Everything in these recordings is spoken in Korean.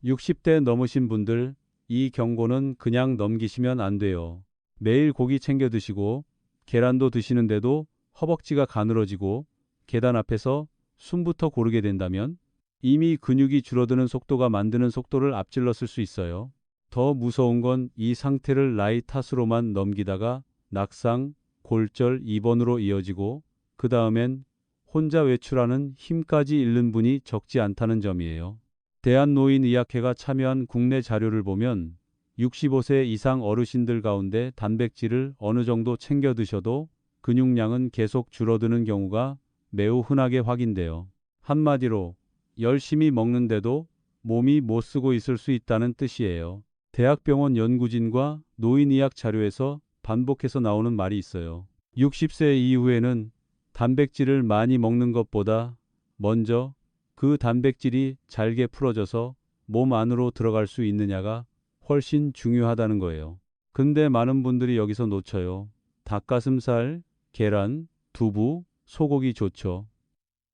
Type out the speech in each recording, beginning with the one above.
60대 넘으신 분들, 이 경고는 그냥 넘기시면 안 돼요. 매일 고기 챙겨 드시고 계란도 드시는데도 허벅지가 가늘어지고 계단 앞에서 숨부터 고르게 된다면 이미 근육이 줄어드는 속도가 만드는 속도를 앞질렀을 수 있어요. 더 무서운 건 이 상태를 나이 탓으로만 넘기다가 낙상, 골절, 입원으로 이어지고 그 다음엔 혼자 외출하는 힘까지 잃는 분이 적지 않다는 점이에요. 대한노인의학회가 참여한 국내 자료를 보면 65세 이상 어르신들 가운데 단백질을 어느 정도 챙겨 드셔도 근육량은 계속 줄어드는 경우가 매우 흔하게 확인돼요. 한마디로 열심히 먹는데도 몸이 못 쓰고 있을 수 있다는 뜻이에요. 대학병원 연구진과 노인의학 자료에서 반복해서 나오는 말이 있어요. 60세 이후에는 단백질을 많이 먹는 것보다 먼저 그 단백질이 잘게 풀어져서 몸 안으로 들어갈 수 있느냐가 훨씬 중요하다는 거예요. 근데 많은 분들이 여기서 놓쳐요. 닭가슴살, 계란, 두부, 소고기 좋죠.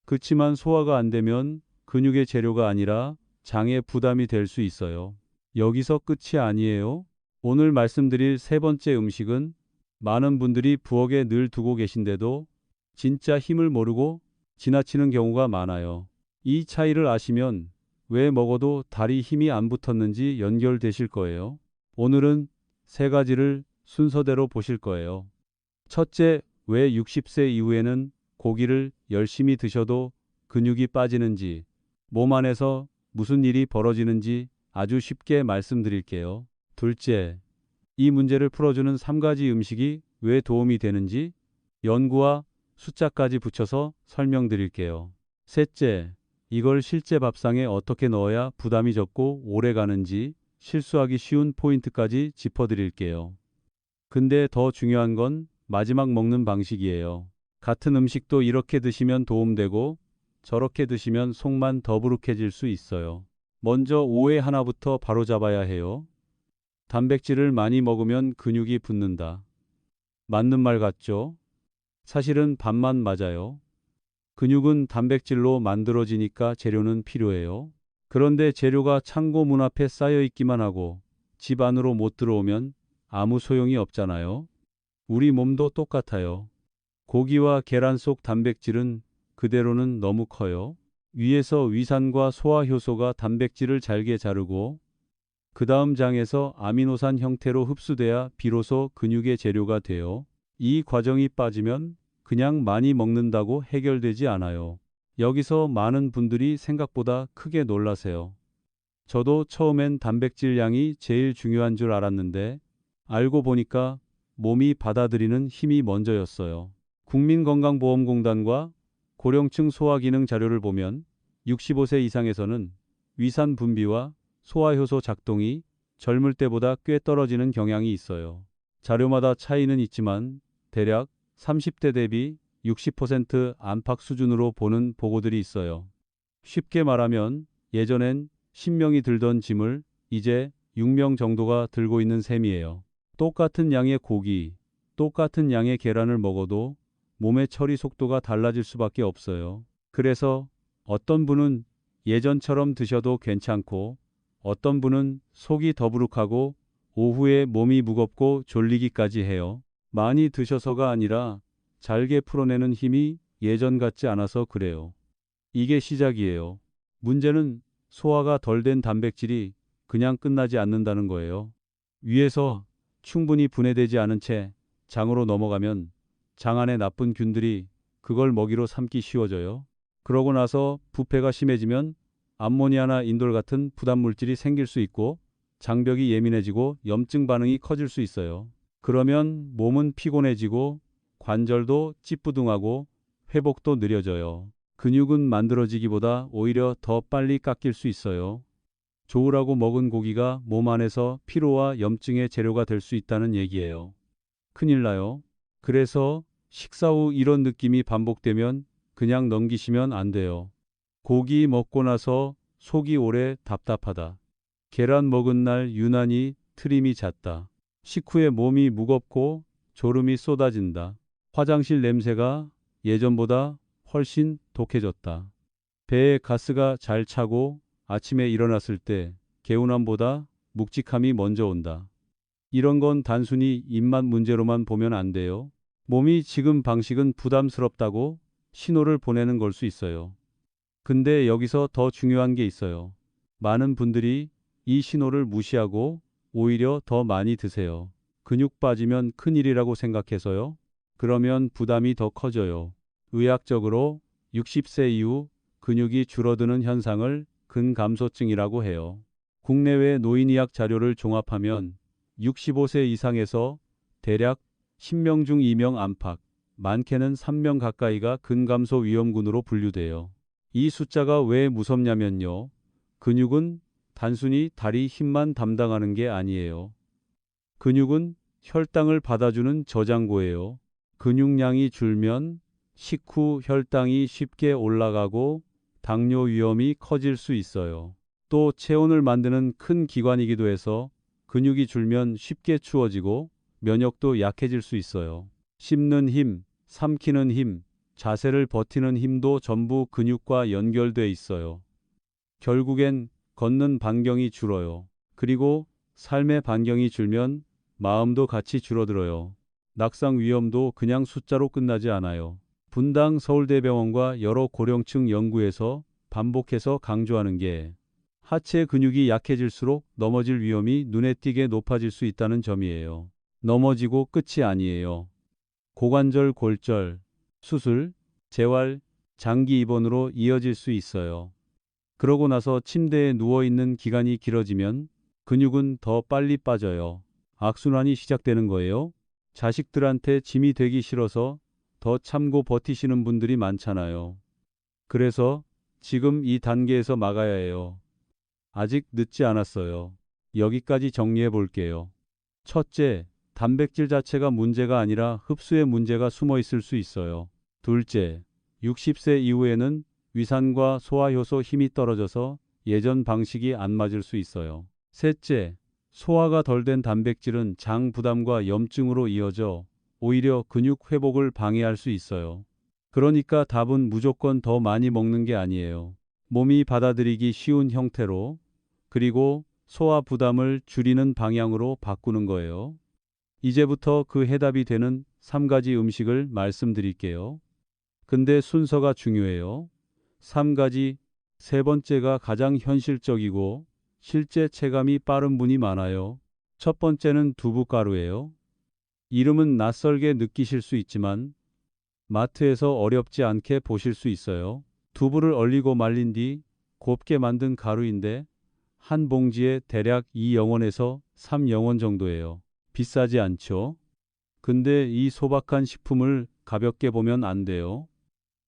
그치만 소화가 안 되면 근육의 재료가 아니라 장에 부담이 될 수 있어요. 여기서 끝이 아니에요. 오늘 말씀드릴 세 번째 음식은 많은 분들이 부엌에 늘 두고 계신데도 진짜 힘을 모르고 지나치는 경우가 많아요. 이 차이를 아시면 왜 먹어도 다리 힘이 안 붙었는지 연결되실 거예요. 오늘은 세 가지를 순서대로 보실 거예요. 첫째, 왜 60세 이후에는 고기를 열심히 드셔도 근육이 빠지는지, 몸 안에서 무슨 일이 벌어지는지 아주 쉽게 말씀드릴게요. 둘째, 이 문제를 풀어주는 3가지 음식이 왜 도움이 되는지 연구와 숫자까지 붙여서 설명드릴게요. 셋째, 이걸 실제 밥상에 어떻게 넣어야 부담이 적고 오래 가는지 실수하기 쉬운 포인트까지 짚어드릴게요. 근데 더 중요한 건 마지막 먹는 방식이에요. 같은 음식도 이렇게 드시면 도움되고 저렇게 드시면 속만 더부룩해질 수 있어요. 먼저 오해 하나부터 바로잡아야 해요. 단백질을 많이 먹으면 근육이 붙는다. 맞는 말 같죠? 사실은 반만 맞아요. 근육은 단백질로 만들어지니까 재료는 필요해요. 그런데 재료가 창고 문 앞에 쌓여 있기만 하고 집 안으로 못 들어오면 아무 소용이 없잖아요. 우리 몸도 똑같아요. 고기와 계란 속 단백질은 그대로는 너무 커요. 위에서 위산과 소화 효소가 단백질을 잘게 자르고 그 다음 장에서 아미노산 형태로 흡수돼야 비로소 근육의 재료가 돼요. 이 과정이 빠지면 그냥 많이 먹는다고 해결되지 않아요. 여기서 많은 분들이 생각보다 크게 놀라세요. 저도 처음엔 단백질 양이 제일 중요한 줄 알았는데 알고 보니까 몸이 받아들이는 힘이 먼저였어요. 국민건강보험공단과 고령층 소화기능 자료를 보면 65세 이상에서는 위산 분비와 소화효소 작동이 젊을 때보다 꽤 떨어지는 경향이 있어요. 자료마다 차이는 있지만 대략 30대 대비 60% 안팎 수준으로 보는 보고들이 있어요. 쉽게 말하면 예전엔 10명이 들던 짐을 이제 6명 정도가 들고 있는 셈이에요. 똑같은 양의 고기, 똑같은 양의 계란을 먹어도 몸의 처리 속도가 달라질 수밖에 없어요. 그래서 어떤 분은 예전처럼 드셔도 괜찮고 어떤 분은 속이 더부룩하고 오후에 몸이 무겁고 졸리기까지 해요. 많이 드셔서가 아니라 잘게 풀어내는 힘이 예전 같지 않아서 그래요. 이게 시작이에요. 문제는 소화가 덜 된 단백질이 그냥 끝나지 않는다는 거예요. 위에서 충분히 분해되지 않은 채 장으로 넘어가면 장 안에 나쁜 균들이 그걸 먹이로 삼기 쉬워져요. 그러고 나서 부패가 심해지면 암모니아나 인돌 같은 부담 물질이 생길 수 있고 장벽이 예민해지고 염증 반응이 커질 수 있어요. 그러면 몸은 피곤해지고 관절도 찌뿌둥하고 회복도 느려져요. 근육은 만들어지기보다 오히려 더 빨리 깎일 수 있어요. 좋으라고 먹은 고기가 몸 안에서 피로와 염증의 재료가 될 수 있다는 얘기예요. 큰일 나요. 그래서 식사 후 이런 느낌이 반복되면 그냥 넘기시면 안 돼요. 고기 먹고 나서 속이 오래 답답하다. 계란 먹은 날 유난히 트림이 잦다. 식후에 몸이 무겁고 졸음이 쏟아진다. 화장실 냄새가 예전보다 훨씬 독해졌다. 배에 가스가 잘 차고 아침에 일어났을 때 개운함보다 묵직함이 먼저 온다. 이런 건 단순히 입맛 문제로만 보면 안 돼요. 몸이 지금 방식은 부담스럽다고 신호를 보내는 걸 수 있어요. 근데 여기서 더 중요한 게 있어요. 많은 분들이 이 신호를 무시하고 오히려 더 많이 드세요. 근육 빠지면 큰일이라고 생각해서요. 그러면 부담이 더 커져요. 의학적으로 60세 이후 근육이 줄어드는 현상을 근감소증이라고 해요. 국내외 노인의학 자료를 종합하면 65세 이상에서 대략 10명 중 2명 안팎, 많게는 3명 가까이가 근감소 위험군으로 분류돼요. 이 숫자가 왜 무섭냐면요. 근육은 단순히 다리 힘만 담당하는 게 아니에요. 근육은 혈당을 받아주는 저장고예요. 근육량이 줄면 식후 혈당이 쉽게 올라가고 당뇨 위험이 커질 수 있어요. 또 체온을 만드는 큰 기관이기도 해서 근육이 줄면 쉽게 추워지고 면역도 약해질 수 있어요. 씹는 힘, 삼키는 힘, 자세를 버티는 힘도 전부 근육과 연결돼 있어요. 결국엔 걷는 반경이 줄어요. 그리고 삶의 반경이 줄면 마음도 같이 줄어들어요. 낙상 위험도 그냥 숫자로 끝나지 않아요. 분당 서울대병원과 여러 고령층 연구에서 반복해서 강조하는 게 하체 근육이 약해질수록 넘어질 위험이 눈에 띄게 높아질 수 있다는 점이에요. 넘어지고 끝이 아니에요. 고관절 골절, 수술, 재활, 장기 입원으로 이어질 수 있어요. 그러고 나서 침대에 누워있는 기간이 길어지면 근육은 더 빨리 빠져요. 악순환이 시작되는 거예요. 자식들한테 짐이 되기 싫어서 더 참고 버티시는 분들이 많잖아요. 그래서 지금 이 단계에서 막아야 해요. 아직 늦지 않았어요. 여기까지 정리해 볼게요. 첫째, 단백질 자체가 문제가 아니라 흡수에 문제가 숨어 있을 수 있어요. 둘째, 60세 이후에는 위산과 소화효소 힘이 떨어져서 예전 방식이 안 맞을 수 있어요. 셋째, 소화가 덜 된 단백질은 장 부담과 염증으로 이어져 오히려 근육 회복을 방해할 수 있어요. 그러니까 답은 무조건 더 많이 먹는 게 아니에요. 몸이 받아들이기 쉬운 형태로, 그리고 소화 부담을 줄이는 방향으로 바꾸는 거예요. 이제부터 그 해답이 되는 3가지 음식을 말씀드릴게요. 근데 순서가 중요해요. 3가지, 세 번째가 가장 현실적이고 실제 체감이 빠른 분이 많아요. 첫 번째는 두부가루예요. 이름은 낯설게 느끼실 수 있지만 마트에서 어렵지 않게 보실 수 있어요. 두부를 얼리고 말린 뒤 곱게 만든 가루인데 한 봉지에 대략 2영원에서 3영원 정도예요. 비싸지 않죠? 근데 이 소박한 식품을 가볍게 보면 안 돼요.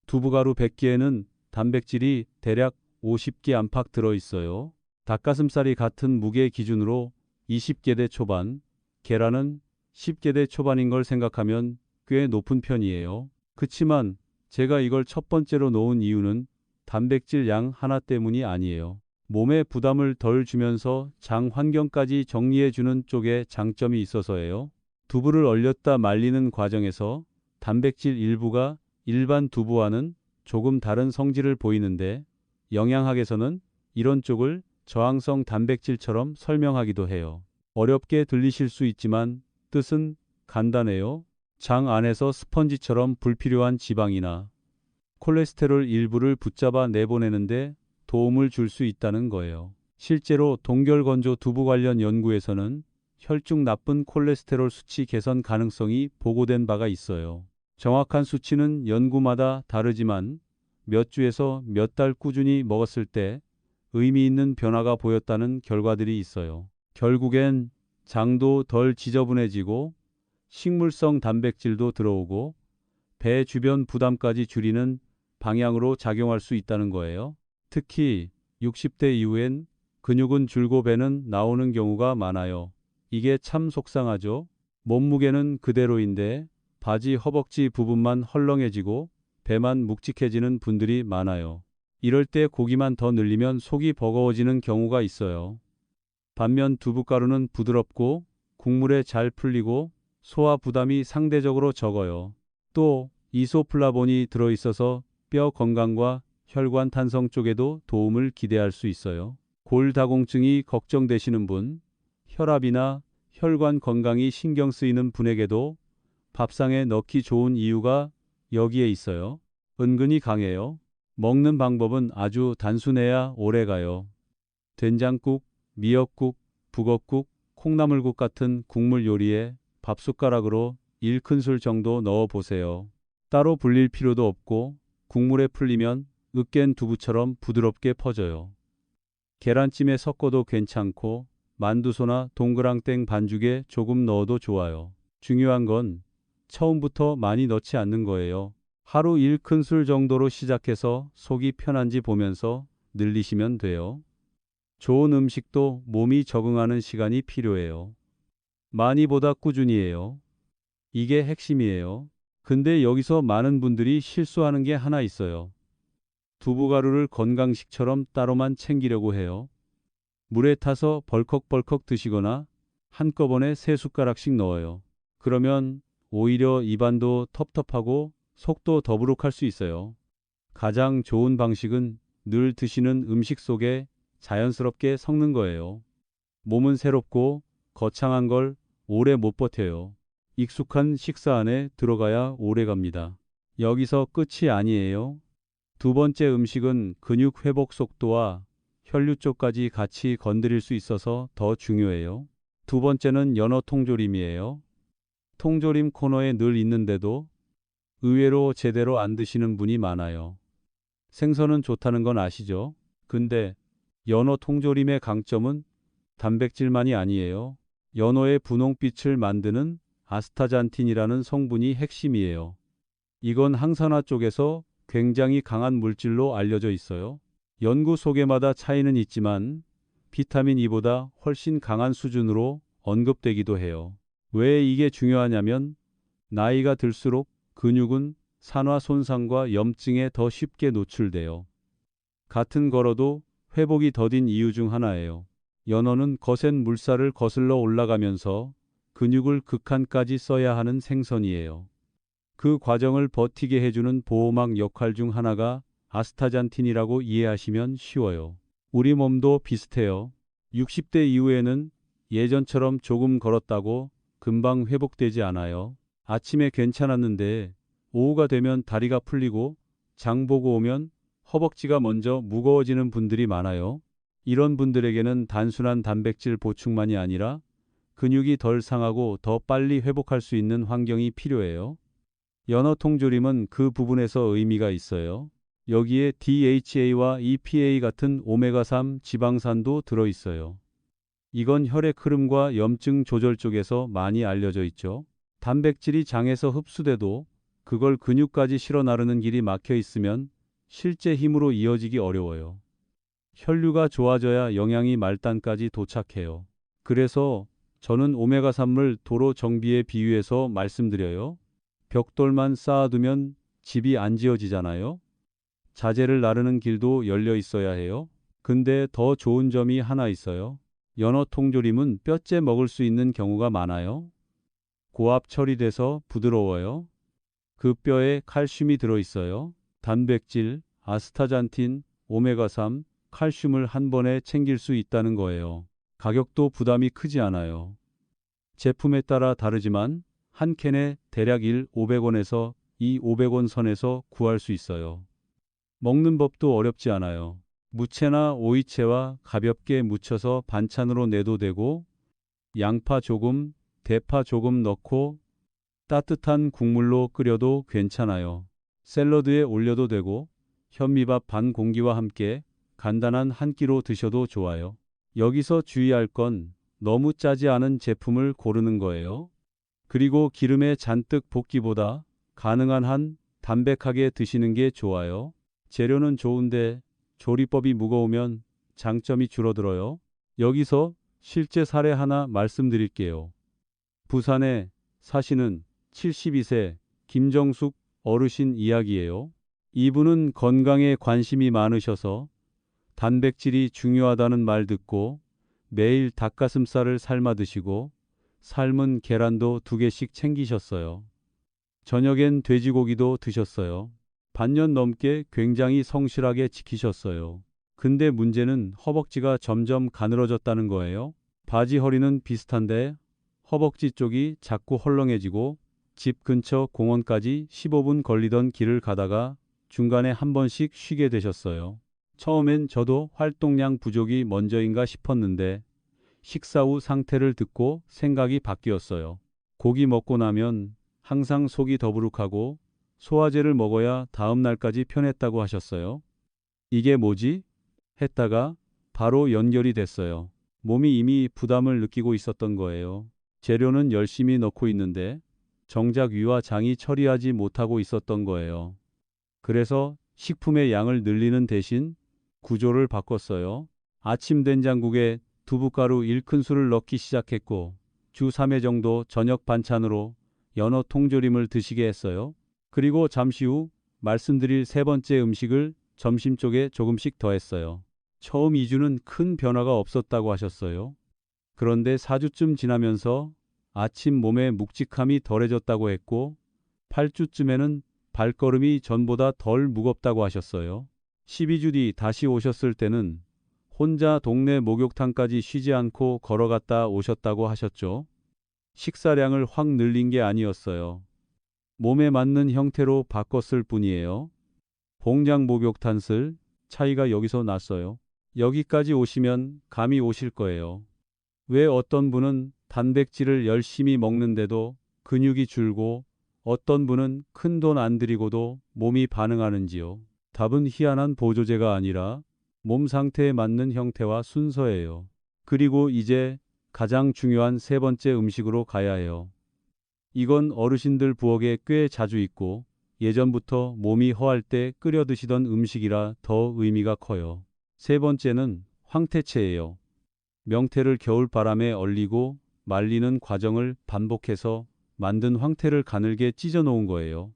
두부가루 100개에는 단백질이 대략 50개 안팎 들어있어요. 닭가슴살이 같은 무게 기준으로 20개대 초반, 계란은 10개대 초반인 걸 생각하면 꽤 높은 편이에요. 그치만 제가 이걸 첫 번째로 놓은 이유는 단백질 양 하나 때문이 아니에요. 몸에 부담을 덜 주면서 장 환경까지 정리해주는 쪽에 장점이 있어서예요. 두부를 얼렸다 말리는 과정에서 단백질 일부가 일반 두부와는 조금 다른 성질을 보이는데 영양학에서는 이런 쪽을 저항성 단백질처럼 설명하기도 해요. 어렵게 들리실 수 있지만 뜻은 간단해요. 장 안에서 스펀지처럼 불필요한 지방이나 콜레스테롤 일부를 붙잡아 내보내는데 도움을 줄 수 있다는 거예요. 실제로 동결건조 두부 관련 연구에서는 혈중 나쁜 콜레스테롤 수치 개선 가능성이 보고된 바가 있어요. 정확한 수치는 연구마다 다르지만 몇 주에서 몇 달 꾸준히 먹었을 때 의미 있는 변화가 보였다는 결과들이 있어요. 결국엔 장도 덜 지저분해지고 식물성 단백질도 들어오고 배 주변 부담까지 줄이는 방향으로 작용할 수 있다는 거예요. 특히 60대 이후엔 근육은 줄고 배는 나오는 경우가 많아요. 이게 참 속상하죠. 몸무게는 그대로인데 바지 허벅지 부분만 헐렁해지고 배만 묵직해지는 분들이 많아요. 이럴 때 고기만 더 늘리면 속이 버거워지는 경우가 있어요. 반면 두부가루는 부드럽고 국물에 잘 풀리고 소화 부담이 상대적으로 적어요. 또 이소플라본이 들어있어서 뼈 건강과 혈관 탄성 쪽에도 도움을 기대할 수 있어요. 골다공증이 걱정되시는 분, 혈압이나 혈관 건강이 신경 쓰이는 분에게도 밥상에 넣기 좋은 이유가 여기에 있어요. 은근히 강해요. 먹는 방법은 아주 단순해야 오래가요. 된장국, 미역국, 북엇국, 콩나물국 같은 국물 요리에 밥숟가락으로 1큰술 정도 넣어 보세요. 따로 불릴 필요도 없고 국물에 풀리면 으깬 두부처럼 부드럽게 퍼져요. 계란찜에 섞어도 괜찮고 만두소나 동그랑땡 반죽에 조금 넣어도 좋아요. 중요한 건 처음부터 많이 넣지 않는 거예요. 하루 1큰술 정도로 시작해서 속이 편한지 보면서 늘리시면 돼요. 좋은 음식도 몸이 적응하는 시간이 필요해요. 많이보다 꾸준히예요. 이게 핵심이에요. 근데 여기서 많은 분들이 실수하는 게 하나 있어요. 두부가루를 건강식처럼 따로만 챙기려고 해요. 물에 타서 벌컥벌컥 드시거나 한꺼번에 3숟가락씩 넣어요. 그러면 오히려 입안도 텁텁하고 속도 더부룩할 수 있어요. 가장 좋은 방식은 늘 드시는 음식 속에 자연스럽게 섞는 거예요. 몸은 새롭고 거창한 걸 오래 못 버텨요. 익숙한 식사 안에 들어가야 오래 갑니다. 여기서 끝이 아니에요. 두 번째 음식은 근육 회복 속도와 혈류 쪽까지 같이 건드릴 수 있어서 더 중요해요. 두 번째는 연어 통조림이에요. 통조림 코너에 늘 있는데도 의외로 제대로 안 드시는 분이 많아요. 생선은 좋다는 건 아시죠? 근데 연어 통조림의 강점은 단백질만이 아니에요. 연어의 분홍빛을 만드는 아스타잔틴이라는 성분이 핵심이에요. 이건 항산화 쪽에서 굉장히 강한 물질로 알려져 있어요. 연구 소개마다 차이는 있지만 비타민 E보다 훨씬 강한 수준으로 언급되기도 해요. 왜 이게 중요하냐면 나이가 들수록 근육은 산화 손상과 염증에 더 쉽게 노출돼요. 같은 걸어도 회복이 더딘 이유 중 하나예요. 연어는 거센 물살을 거슬러 올라가면서 근육을 극한까지 써야 하는 생선이에요. 그 과정을 버티게 해주는 보호막 역할 중 하나가 아스타잔틴이라고 이해하시면 쉬워요. 우리 몸도 비슷해요. 60대 이후에는 예전처럼 조금 걸었다고 금방 회복되지 않아요. 아침에 괜찮았는데 오후가 되면 다리가 풀리고 장 보고 오면 허벅지가 먼저 무거워지는 분들이 많아요. 이런 분들에게는 단순한 단백질 보충만이 아니라 근육이 덜 상하고 더 빨리 회복할 수 있는 환경이 필요해요. 연어 통조림은 그 부분에서 의미가 있어요. 여기에 DHA와 EPA 같은 오메가3 지방산도 들어있어요. 이건 혈액 흐름과 염증 조절 쪽에서 많이 알려져 있죠. 단백질이 장에서 흡수돼도 그걸 근육까지 실어 나르는 길이 막혀 있으면 실제 힘으로 이어지기 어려워요. 혈류가 좋아져야 영양이 말단까지 도착해요. 그래서 저는 오메가3을 도로 정비에 비유해서 말씀드려요. 벽돌만 쌓아두면 집이 안 지어지잖아요. 자재를 나르는 길도 열려 있어야 해요. 근데 더 좋은 점이 하나 있어요. 연어 통조림은 뼈째 먹을 수 있는 경우가 많아요. 고압 처리돼서 부드러워요. 그 뼈에 칼슘이 들어있어요. 단백질, 아스타잔틴, 오메가3, 칼슘을 한 번에 챙길 수 있다는 거예요. 가격도 부담이 크지 않아요. 제품에 따라 다르지만 한 캔에 대략 500원에서 500원 선에서 구할 수 있어요. 먹는 법도 어렵지 않아요. 무채나 오이채와 가볍게 무쳐서 반찬으로 내도 되고 양파 조금, 대파 조금 넣고 따뜻한 국물로 끓여도 괜찮아요. 샐러드에 올려도 되고 현미밥 반 공기와 함께 간단한 한 끼로 드셔도 좋아요. 여기서 주의할 건 너무 짜지 않은 제품을 고르는 거예요. 그리고 기름에 잔뜩 볶기보다 가능한 한 담백하게 드시는 게 좋아요. 재료는 좋은데 조리법이 무거우면 장점이 줄어들어요. 여기서 실제 사례 하나 말씀드릴게요. 부산에 사시는 72세 김정숙 어르신 이야기예요. 이분은 건강에 관심이 많으셔서 단백질이 중요하다는 말 듣고 매일 닭가슴살을 삶아 드시고 삶은 계란도 2개씩 챙기셨어요. 저녁엔 돼지고기도 드셨어요. 반년 넘게 굉장히 성실하게 지키셨어요. 근데 문제는 허벅지가 점점 가늘어졌다는 거예요. 바지 허리는 비슷한데 허벅지 쪽이 자꾸 헐렁해지고 집 근처 공원까지 15분 걸리던 길을 가다가 중간에 한 번씩 쉬게 되셨어요. 처음엔 저도 활동량 부족이 먼저인가 싶었는데 식사 후 상태를 듣고 생각이 바뀌었어요. 고기 먹고 나면 항상 속이 더부룩하고 소화제를 먹어야 다음 날까지 편했다고 하셨어요. 이게 뭐지? 했다가 바로 연결이 됐어요. 몸이 이미 부담을 느끼고 있었던 거예요. 재료는 열심히 넣고 있는데 정작 위와 장이 처리하지 못하고 있었던 거예요. 그래서 식품의 양을 늘리는 대신 구조를 바꿨어요. 아침 된장국에 두부가루 1큰술을 넣기 시작했고 주 3회 정도 저녁 반찬으로 연어 통조림을 드시게 했어요. 그리고 잠시 후 말씀드릴 세 번째 음식을 점심 쪽에 조금씩 더했어요. 처음 2주는 큰 변화가 없었다고 하셨어요. 그런데 4주쯤 지나면서 아침 몸의 묵직함이 덜해졌다고 했고 8주쯤에는 발걸음이 전보다 덜 무겁다고 하셨어요. 12주 뒤 다시 오셨을 때는 혼자 동네 목욕탕까지 쉬지 않고 걸어갔다 오셨다고 하셨죠. 식사량을 확 늘린 게 아니었어요. 몸에 맞는 형태로 바꿨을 뿐이에요. 봉장 목욕탕슬 차이가 여기서 났어요. 여기까지 오시면 감이 오실 거예요. 왜 어떤 분은 단백질을 열심히 먹는데도 근육이 줄고 어떤 분은 큰돈 안 들이고도 몸이 반응하는지요. 답은 희한한 보조제가 아니라 몸 상태에 맞는 형태와 순서예요. 그리고 이제 가장 중요한 세 번째 음식으로 가야 해요. 이건 어르신들 부엌에 꽤 자주 있고 예전부터 몸이 허할 때 끓여 드시던 음식이라 더 의미가 커요. 세 번째는 황태채예요. 명태를 겨울바람에 얼리고 말리는 과정을 반복해서 만든 황태를 가늘게 찢어 놓은 거예요.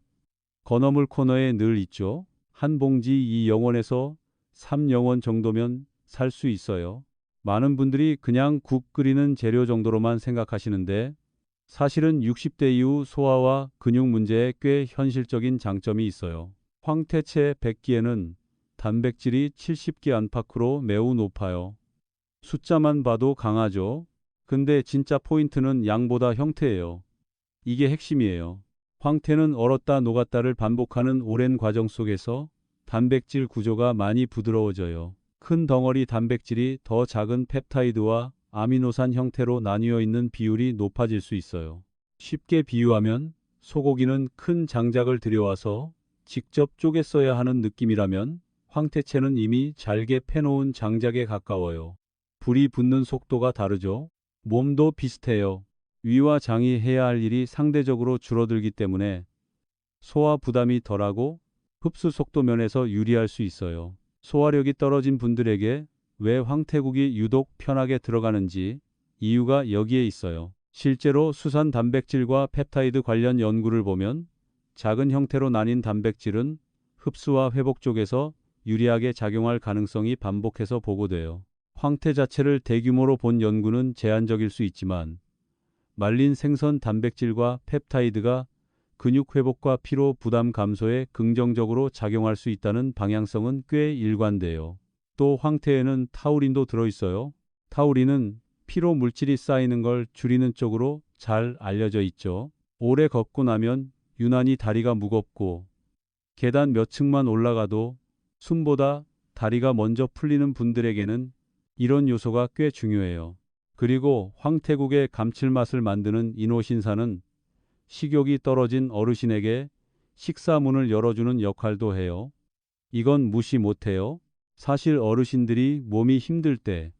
건어물 코너에 늘 있죠. 한 봉지 2영원에서 3영원 정도면 살 수 있어요. 많은 분들이 그냥 국 끓이는 재료 정도로만 생각하시는데 사실은 60대 이후 소화와 근육 문제에 꽤 현실적인 장점이 있어요. 황태채 100기에는 단백질이 70기 안팎으로 매우 높아요. 숫자만 봐도 강하죠. 근데 진짜 포인트는 양보다 형태예요. 이게 핵심이에요. 황태는 얼었다 녹았다를 반복하는 오랜 과정 속에서 단백질 구조가 많이 부드러워져요. 큰 덩어리 단백질이 더 작은 펩타이드와 아미노산 형태로 나뉘어 있는 비율이 높아질 수 있어요. 쉽게 비유하면 소고기는 큰 장작을 들여와서 직접 쪼개 써야 하는 느낌이라면 황태채는 이미 잘게 패놓은 장작에 가까워요. 불이 붙는 속도가 다르죠. 몸도 비슷해요. 위와 장이 해야 할 일이 상대적으로 줄어들기 때문에 소화 부담이 덜하고 흡수 속도 면에서 유리할 수 있어요. 소화력이 떨어진 분들에게 왜 황태국이 유독 편하게 들어가는지 이유가 여기에 있어요. 실제로 수산 단백질과 펩타이드 관련 연구를 보면 작은 형태로 나뉜 단백질은 흡수와 회복 쪽에서 유리하게 작용할 가능성이 반복해서 보고돼요. 황태 자체를 대규모로 본 연구는 제한적일 수 있지만 말린 생선 단백질과 펩타이드가 근육 회복과 피로 부담 감소에 긍정적으로 작용할 수 있다는 방향성은 꽤 일관돼요. 또 황태에는 타우린도 들어있어요. 타우린은 피로 물질이 쌓이는 걸 줄이는 쪽으로 잘 알려져 있죠. 오래 걷고 나면 유난히 다리가 무겁고 계단 몇 층만 올라가도 숨보다 다리가 먼저 풀리는 분들에게는 이런 요소가 꽤 중요해요. 그리고 황태국의 감칠맛을 만드는 이노신산은 식욕이 떨어진 어르신에게 식사문을 열어주는 역할도 해요. 이건 무시 못해요. 사실 어르신들이 몸이 힘들 때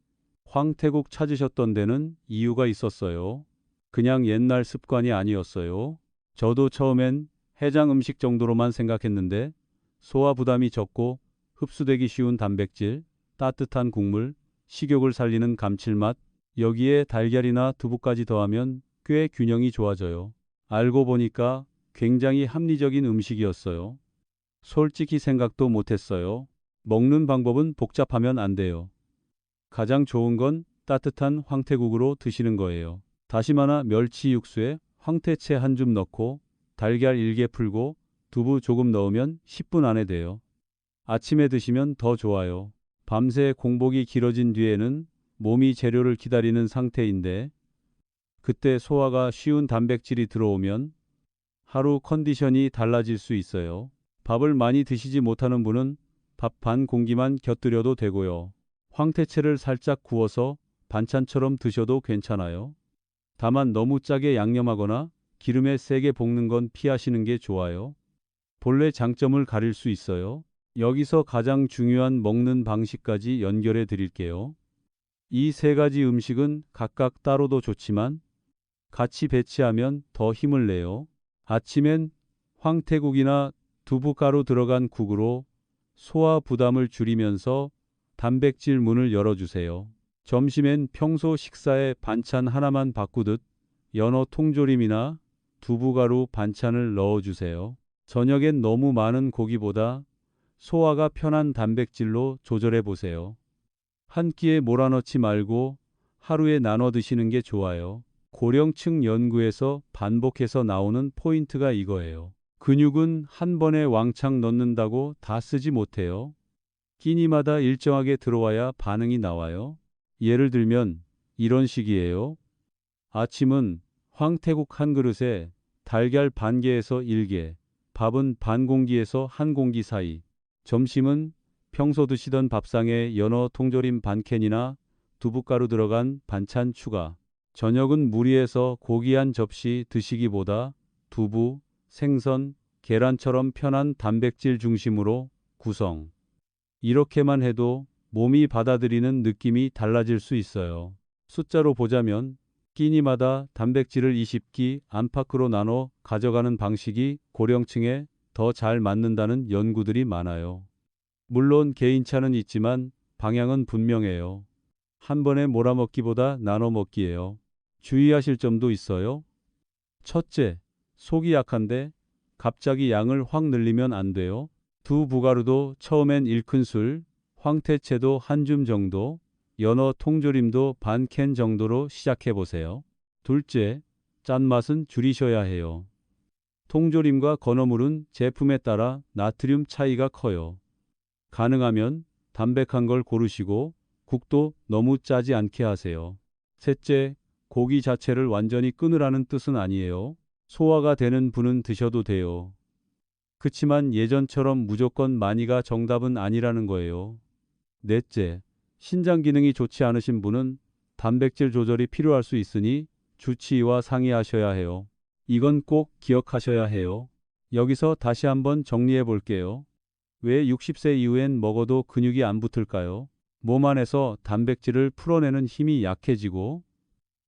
황태국 찾으셨던 데는 이유가 있었어요. 그냥 옛날 습관이 아니었어요. 저도 처음엔 해장 음식 정도로만 생각했는데 소화 부담이 적고 흡수되기 쉬운 단백질, 따뜻한 국물, 식욕을 살리는 감칠맛, 여기에 달걀이나 두부까지 더하면 꽤 균형이 좋아져요. 알고 보니까 굉장히 합리적인 음식이었어요. 솔직히 생각도 못했어요. 먹는 방법은 복잡하면 안 돼요. 가장 좋은 건 따뜻한 황태국으로 드시는 거예요. 다시마나 멸치 육수에 황태채 한 줌 넣고 달걀 1개 풀고 두부 조금 넣으면 10분 안에 돼요. 아침에 드시면 더 좋아요. 밤새 공복이 길어진 뒤에는 몸이 재료를 기다리는 상태인데 그때 소화가 쉬운 단백질이 들어오면 하루 컨디션이 달라질 수 있어요. 밥을 많이 드시지 못하는 분은 밥 반 공기만 곁들여도 되고요. 황태채를 살짝 구워서 반찬처럼 드셔도 괜찮아요. 다만 너무 짜게 양념하거나 기름에 세게 볶는 건 피하시는 게 좋아요. 본래 장점을 가릴 수 있어요. 여기서 가장 중요한 먹는 방식까지 연결해 드릴게요. 이 세 가지 음식은 각각 따로도 좋지만 같이 배치하면 더 힘을 내요. 아침엔 황태국이나 두부가루 들어간 국으로 소화 부담을 줄이면서 단백질 문을 열어주세요. 점심엔 평소 식사에 반찬 하나만 바꾸듯 연어 통조림이나 두부가루 반찬을 넣어주세요. 저녁엔 너무 많은 고기보다 소화가 편한 단백질로 조절해 보세요. 한 끼에 몰아넣지 말고 하루에 나눠 드시는 게 좋아요. 고령층 연구에서 반복해서 나오는 포인트가 이거예요. 근육은 한 번에 왕창 넣는다고 다 쓰지 못해요. 끼니마다 일정하게 들어와야 반응이 나와요. 예를 들면 이런 식이에요. 아침은 황태국 한 그릇에 달걀 반 개에서 1개, 밥은 반 공기에서 한 공기 사이. 점심은 평소 드시던 밥상에 연어 통조림 반 캔이나 두부가루 들어간 반찬 추가. 저녁은 무리해서 고기 한 접시 드시기보다 두부, 생선, 계란처럼 편한 단백질 중심으로 구성. 이렇게만 해도 몸이 받아들이는 느낌이 달라질 수 있어요. 숫자로 보자면 끼니마다 단백질을 20끼 안팎으로 나눠 가져가는 방식이 고령층에 더 잘 맞는다는 연구들이 많아요. 물론 개인차는 있지만 방향은 분명해요. 한 번에 몰아먹기보다 나눠 먹기예요. 주의하실 점도 있어요. 첫째, 속이 약한데 갑자기 양을 확 늘리면 안 돼요. 두부가루도 처음엔 1큰술, 황태채도 한 줌 정도, 연어 통조림도 반 캔 정도로 시작해 보세요. 둘째, 짠맛은 줄이셔야 해요. 통조림과 건어물은 제품에 따라 나트륨 차이가 커요. 가능하면 담백한 걸 고르시고 국도 너무 짜지 않게 하세요. 셋째, 고기 자체를 완전히 끊으라는 뜻은 아니에요. 소화가 되는 분은 드셔도 돼요. 그치만 예전처럼 무조건 많이가 정답은 아니라는 거예요. 넷째, 신장 기능이 좋지 않으신 분은 단백질 조절이 필요할 수 있으니 주치의와 상의하셔야 해요. 이건 꼭 기억하셔야 해요. 여기서 다시 한번 정리해 볼게요. 왜 60세 이후엔 먹어도 근육이 안 붙을까요? 몸 안에서 단백질을 풀어내는 힘이 약해지고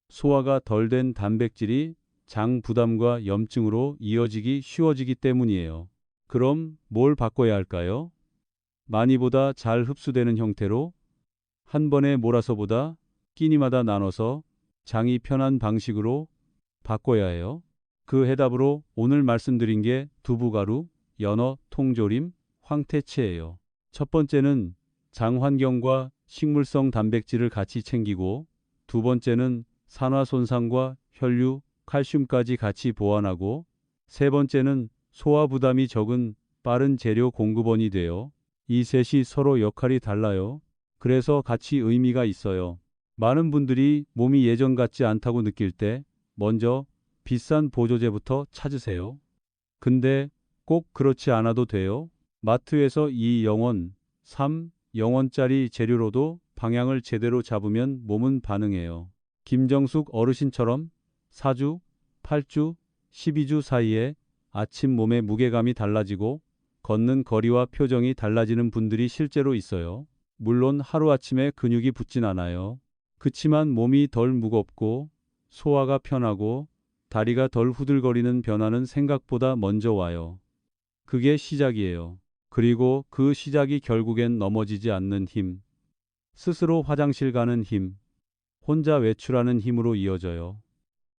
소화가 덜 된 단백질이 장 부담과 염증으로 이어지기 쉬워지기 때문이에요. 그럼 뭘 바꿔야 할까요? 많이보다 잘 흡수되는 형태로 한 번에 몰아서보다 끼니마다 나눠서 장이 편한 방식으로 바꿔야 해요. 그 해답으로 오늘 말씀드린 게 두부가루, 연어, 통조림, 황태채예요. 첫 번째는 장 환경과 식물성 단백질을 같이 챙기고 두 번째는 산화 손상과 혈류, 칼슘까지 같이 보완하고 세 번째는 소화 부담이 적은 빠른 재료 공급원이 돼요. 이 셋이 서로 역할이 달라요. 그래서 같이 의미가 있어요. 많은 분들이 몸이 예전 같지 않다고 느낄 때 먼저 비싼 보조제부터 찾으세요. 근데 꼭 그렇지 않아도 돼요. 마트에서 2영원, 3영원짜리 재료로도 방향을 제대로 잡으면 몸은 반응해요. 김정숙 어르신처럼 4주, 8주, 12주 사이에 아침 몸의 무게감이 달라지고 걷는 거리와 표정이 달라지는 분들이 실제로 있어요. 물론 하루아침에 근육이 붙진 않아요. 그치만 몸이 덜 무겁고 소화가 편하고 다리가 덜 후들거리는 변화는 생각보다 먼저 와요. 그게 시작이에요. 그리고 그 시작이 결국엔 넘어지지 않는 힘, 스스로 화장실 가는 힘, 혼자 외출하는 힘으로 이어져요.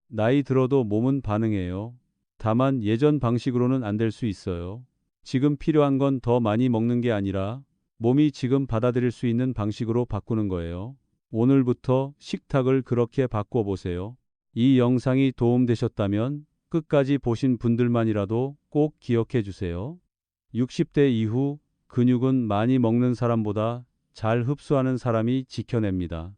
나이 들어도 몸은 반응해요. 다만 예전 방식으로는 안 될 수 있어요. 지금 필요한 건 더 많이 먹는 게 아니라 몸이 지금 받아들일 수 있는 방식으로 바꾸는 거예요. 오늘부터 식탁을 그렇게 바꿔보세요. 이 영상이 도움되셨다면 끝까지 보신 분들만이라도 꼭 기억해 주세요. 60대 이후 근육은 많이 먹는 사람보다 잘 흡수하는 사람이 지켜냅니다.